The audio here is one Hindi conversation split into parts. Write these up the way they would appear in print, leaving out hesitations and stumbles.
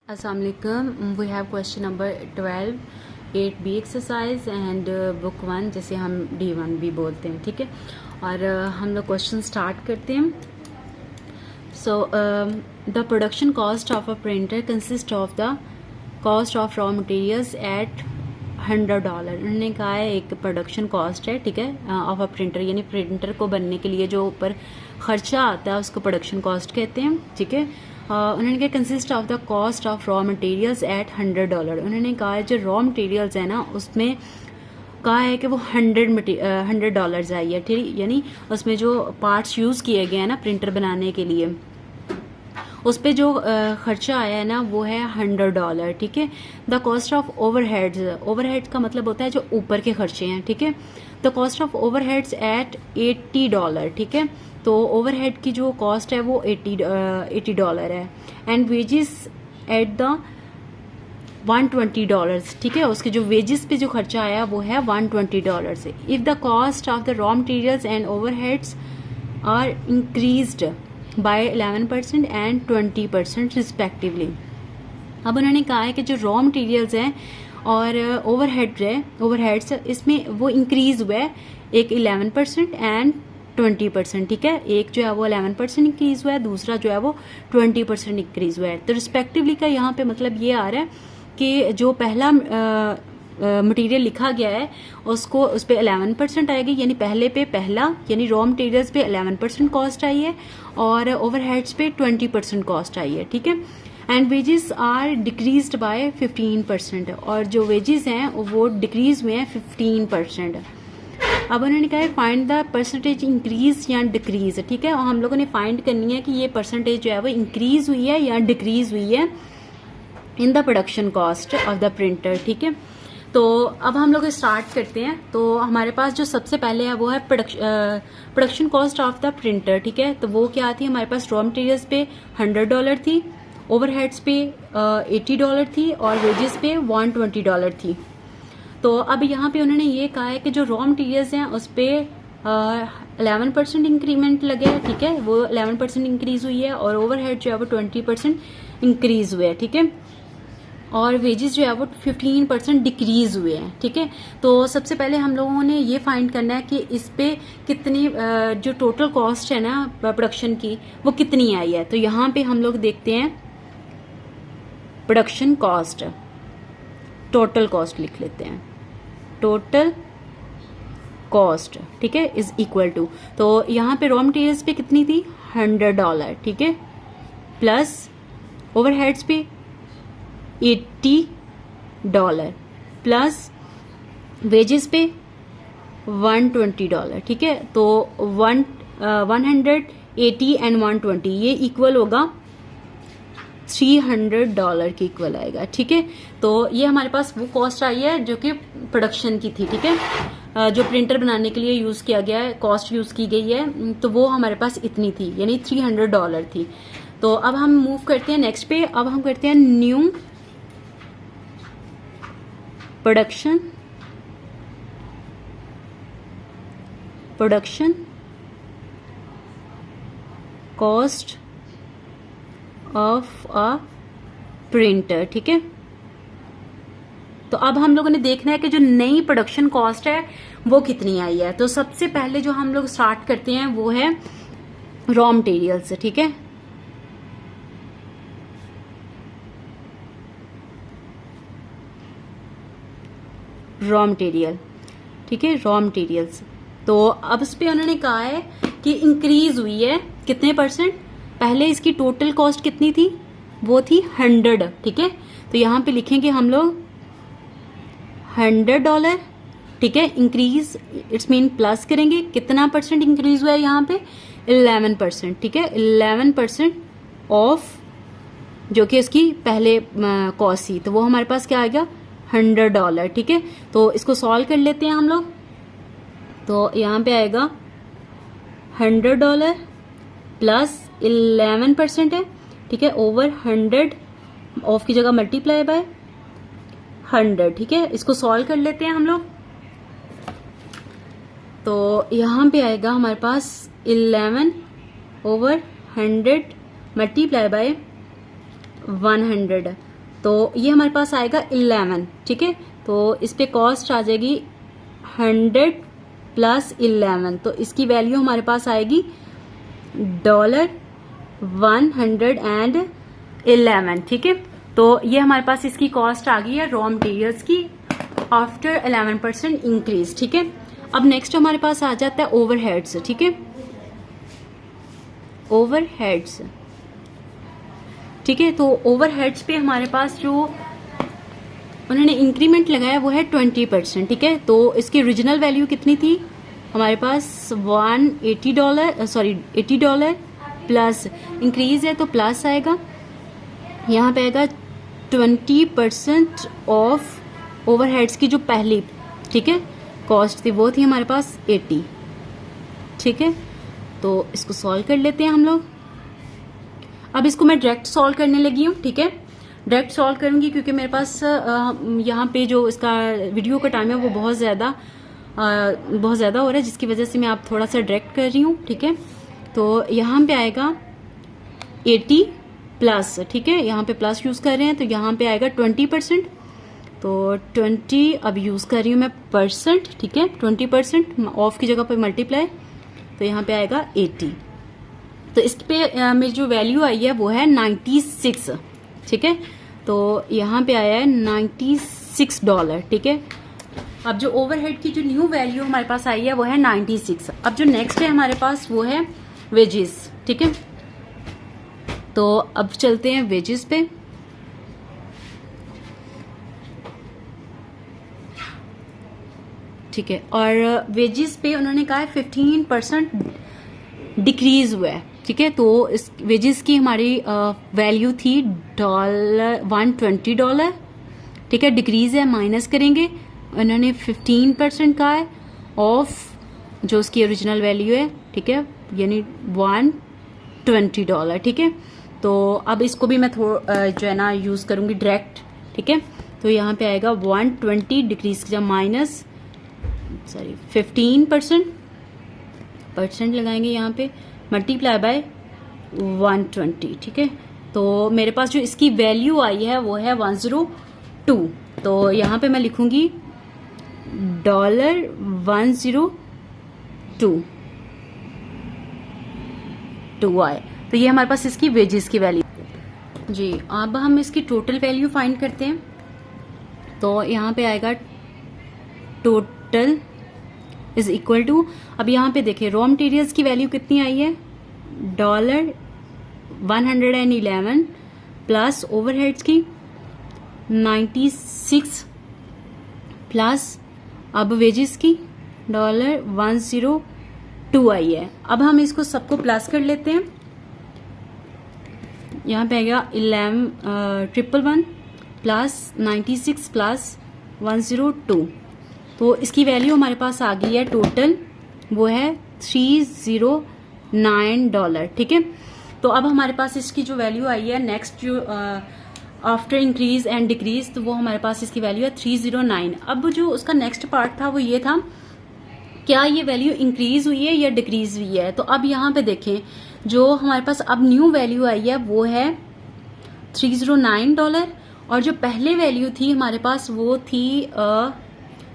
Assalamualaikum. We have question number 12 8B exercise and book 1 जिसे हम D1 भी बोलते हैं, ठीक है। और हम लोग क्वेश्चन स्टार्ट करते हैं। So the production cost of a printer consist of the cost of raw materials at $100। उन्होंने कहा है एक प्रोडक्शन कॉस्ट है, ठीक है, ऑफ अ प्रिंटर, यानी प्रिंटर को बनने के लिए जो ऊपर खर्चा आता है उसको प्रोडक्शन कॉस्ट कहते हैं, ठीक है। उन्होंने कहा consist of the cost of raw materials at $100। उन्होंने कहा है जो रॉ मटेरियल्स है ना उसमें कहा है कि वो $100 आई है, ठीक, यानी उसमें जो पार्ट्स यूज़ किए गए हैं ना प्रिंटर बनाने के लिए उस पर जो खर्चा आया है ना वो है $100, ठीक है। द कॉस्ट ऑफ ओवरहेड्स का मतलब होता है जो ऊपर के खर्चे हैं, ठीक है। The cost of overheads at $80, ठीक है। तो ओवरहेड की जो कॉस्ट है वो $80 है। एंड वेजेस एट द $120, ठीक है। उसके जो वेजेस पे जो खर्चा आया वो है $120। If the cost of the raw materials and overheads are increased by 11% and 20% respectively. अब उन्होंने कहा है कि जो रॉ मटेरियल्स हैं और ओवरहेड्स इसमें वो इंक्रीज हुआ है, एक 11% एंड 20%, ठीक है। एक जो है वो 11% इंक्रीज हुआ है, दूसरा जो है वो 20% इंक्रीज हुआ है। तो रिस्पेक्टिवली का यहाँ पे मतलब ये आ रहा है कि जो पहला मटेरियल लिखा गया है उसको उस पर 11% आएगी, यानी पहले पे पहला यानी रॉ मटेरियल्स पे 11% कॉस्ट आई है और ओवरहेड्स पे 20% कॉस्ट आई है, ठीक है। And wages are decreased by 15%, और जो वेजेस हैं वो डिक्रीज हुए हैं 15%। अब उन्होंने कहा है फाइंड द परसेंटेज इंक्रीज या डिक्रीज, ठीक है। और हम लोगों ने फाइंड करनी है कि ये परसेंटेज जो है वो इंक्रीज हुई है या डिक्रीज हुई है in the production cost of the printer, ठीक है। तो अब हम लोग स्टार्ट करते हैं। तो हमारे पास जो सबसे पहले है वो है production cost of the printer, ठीक है। तो वो क्या थी, हमारे पास रॉ मटेरियल्स पे $100 थी, ओवरहेड्स पे $80 थी और वेजेस पे $120 थी। तो अब यहाँ पे उन्होंने ये कहा है कि जो रॉ मटेरियल्स हैं उस पर 11% इंक्रीमेंट लगे है, ठीक है, वो 11% इंक्रीज हुई है और ओवरहेड जो है वो 20% इंक्रीज हुए है, ठीक है। और वेजेस जो है वो 15% डिक्रीज हुए हैं, ठीक है। तो सबसे पहले हम लोगों ने ये फाइंड करना है कि इस पे कितनी जो टोटल कॉस्ट है ना प्रोडक्शन की वो कितनी आई है। तो यहाँ पे हम लोग देखते हैं प्रोडक्शन कॉस्ट, टोटल कॉस्ट लिख लेते हैं, टोटल कॉस्ट, ठीक है, इज इक्वल टू, तो यहाँ पे रॉ मटेरियल्स पे कितनी थी $100, ठीक है, प्लस ओवरहेड्स पे $80 प्लस वेजेस पे $120, ठीक है। तो 180 एंड 120 ये इक्वल होगा $300 के इक्वल आएगा, ठीक है। तो ये हमारे पास वो कॉस्ट आई है जो कि प्रोडक्शन की थी, ठीक है, जो प्रिंटर बनाने के लिए यूज किया गया है, कॉस्ट यूज की गई है, तो वो हमारे पास इतनी थी, यानी $300 थी। तो अब हम मूव करते हैं नेक्स्ट पे। अब हम करते हैं new production cost of a printer, ठीक है। तो अब हम लोगों ने देखना है कि जो नई प्रोडक्शन कॉस्ट है वो कितनी आई है। तो सबसे पहले जो हम लोग स्टार्ट करते हैं वो है रॉ मटेरियल्स, ठीक है। रॉ मटेरियल, ठीक है, रॉ मटेरियल्स। तो अब इस पे उन्होंने कहा है कि इंक्रीज हुई है कितने %। पहले इसकी टोटल कॉस्ट कितनी थी, वो थी 100, ठीक है। तो यहाँ पे लिखेंगे हम लोग $100, ठीक है, इंक्रीज इट्स मीन प्लस करेंगे, कितना % इंक्रीज हुआ है यहाँ पे 11%, ठीक है, 11% ऑफ जो कि इसकी पहले कॉस्ट थी, तो वो हमारे पास क्या आएगा $100, ठीक है। तो इसको सॉल्व कर लेते हैं हम लोग। तो यहाँ पे आएगा $100 प्लस 11% है, ठीक है, ओवर 100 ऑफ की जगह मल्टीप्लाई बाय 100, ठीक है। इसको सॉल्व कर लेते हैं हम लोग। तो यहाँ पे आएगा हमारे पास 11 ओवर 100 मल्टीप्लाई बाय 100 तो ये हमारे पास आएगा 11, ठीक है। तो इस पे कॉस्ट आ जाएगी 100 प्लस 11, तो इसकी वैल्यू हमारे पास आएगी $111, ठीक है। तो ये हमारे पास इसकी कॉस्ट आ गई है रॉ मटेरियल्स की आफ्टर 11% इंक्रीज, ठीक है। अब नेक्स्ट हमारे पास आ जाता है ओवरहेड्स, ठीक है। ओवरहेड्स, ठीक है। तो ओवरहेड्स पे हमारे पास जो उन्होंने इंक्रीमेंट लगाया वो है 20%, ठीक है। तो इसकी ओरिजिनल वैल्यू कितनी थी हमारे पास $80 प्लस इंक्रीज है तो प्लस आएगा, यहाँ पे आएगा 20% ऑफ ओवरहेड्स की जो पहली, ठीक है, कॉस्ट थी वो थी हमारे पास 80, ठीक है। तो इसको सॉल्व कर लेते हैं हम लोग। अब इसको मैं डायरेक्ट सॉल्व करने लगी हूँ, ठीक है। डायरेक्ट सॉल्व करूंगी क्योंकि मेरे पास यहाँ पे जो इसका वीडियो का टाइम है वो बहुत ज़्यादा हो रहा है, जिसकी वजह से मैं आप थोड़ा सा डायरेक्ट कर रही हूँ, ठीक है। तो यहाँ पे आएगा 80 प्लस, ठीक है, यहाँ पे प्लस यूज़ कर रहे हैं तो यहाँ पे आएगा 20%, तो 20 अब यूज़ कर रही हूँ मैं परसेंट, ठीक है। 20% ऑफ की जगह पे मल्टीप्लाई, तो यहाँ पे आएगा 80। तो इस पे मेरी जो वैल्यू आई है वो है 96, ठीक है। तो यहाँ पे आया है $96, ठीक है। अब जो ओवरहेड की जो न्यू वैल्यू हमारे पास आई है वो है 96। अब जो नेक्स्ट है हमारे पास वो है वेजेस, ठीक है। तो अब चलते हैं वेजेस पे। ठीक है, और वेजेस पे उन्होंने कहा है 15% डिक्रीज हुआ है, ठीक है। तो इस वेजेस की हमारी वैल्यू थी $120, ठीक है, डिक्रीज है, माइनस करेंगे, उन्होंने 15% कहा है ऑफ जो उसकी ओरिजिनल वैल्यू है, ठीक है, यानी $120, ठीक है। तो अब इसको भी मैं जो है ना यूज करूंगी डायरेक्ट, ठीक है। तो यहाँ पे आएगा 120 डिक्रीज जब माइनस 15% लगाएंगे यहाँ पे, मल्टीप्लाई बाय 120, ठीक है। तो मेरे पास जो इसकी वैल्यू आई है वो है 102। तो यहाँ पे मैं लिखूंगी $102 आए। तो ये हमारे पास इसकी वेजेस की वैल्यू जी। अब हम इसकी टोटल वैल्यू फाइंड करते हैं। तो यहाँ पे आएगा टोटल इज इक्वल टू, अब यहाँ पे देखिए रॉ मटेरियल्स की वैल्यू कितनी आई है $111 प्लस ओवरहेड्स की 96 प्लस अब वेजेस की $102 आई है। अब हम इसको सबको प्लस कर लेते हैं। यहाँ पे आएगा 11,111 प्लस 96 प्लस 102, तो इसकी वैल्यू हमारे पास आ गई है टोटल, वो है $309, ठीक है। तो अब हमारे पास इसकी जो वैल्यू आई है नेक्स्ट जो आफ्टर इंक्रीज एंड डिक्रीज, तो वो हमारे पास इसकी वैल्यू है 309। अब जो उसका नेक्स्ट पार्ट था वो ये था, क्या ये वैल्यू इंक्रीज हुई है या डिक्रीज हुई है। तो अब यहाँ पे देखें जो हमारे पास अब न्यू वैल्यू आई है वो है $309, और जो पहले वैल्यू थी हमारे पास वो थी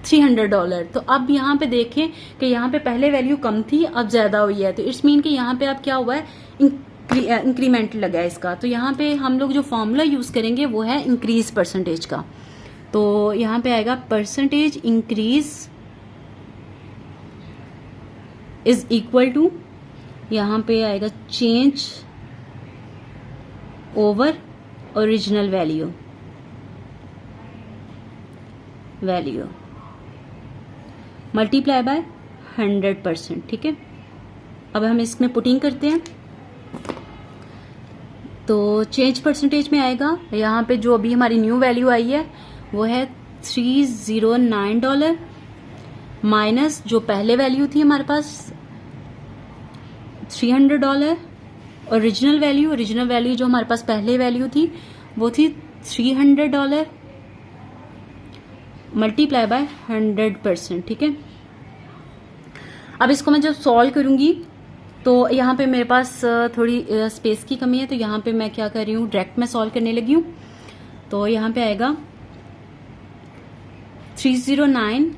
$300। तो अब यहाँ पे देखें कि यहाँ पे पहले वैल्यू कम थी, अब ज्यादा हुई है, तो इट्स मीन कि यहाँ पे अब क्या हुआ है, इंक्रीमेंट लगा है इसका। तो यहाँ पे हम लोग जो फॉर्मूला यूज करेंगे वो है इंक्रीज परसेंटेज का। तो यहाँ पे आएगा percentage increase is equal to, यहाँ पे आएगा change over original value multiply by 100%, ठीक है। अब हम इसमें पुटिंग करते हैं। तो चेंज परसेंटेज में आएगा, यहाँ पे जो अभी हमारी न्यू वैल्यू आई है वो है $309 माइनस जो पहले वैल्यू थी हमारे पास $300, ओरिजिनल वैल्यू जो हमारे पास पहले वैल्यू थी वो थी $300 मल्टीप्लाई बाय 100%, ठीक है। अब इसको मैं जब सॉल्व करूंगी तो यहाँ पे मेरे पास थोड़ी स्पेस की कमी है, तो यहाँ पे मैं क्या कर रही हूँ, डायरेक्ट में सॉल्व करने लगी हूँ। तो यहाँ पे आएगा 309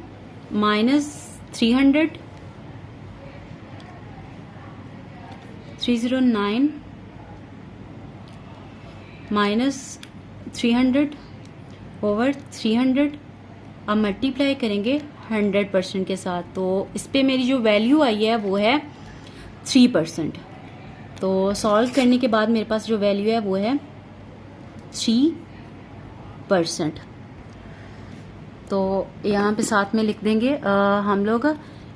माइनस 300, 309 माइनस 300 ओवर 300। अब मल्टीप्लाई करेंगे 100% के साथ, तो इस पे मेरी जो वैल्यू आई है वो है 3%। तो सॉल्व करने के बाद मेरे पास जो वैल्यू है वो है 3%। तो यहाँ पे साथ में लिख देंगे हम लोग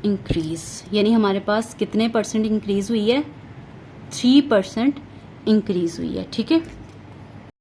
इंक्रीज, यानी हमारे पास कितने परसेंट इंक्रीज हुई है, 3% इंक्रीज हुई है। ठीक है।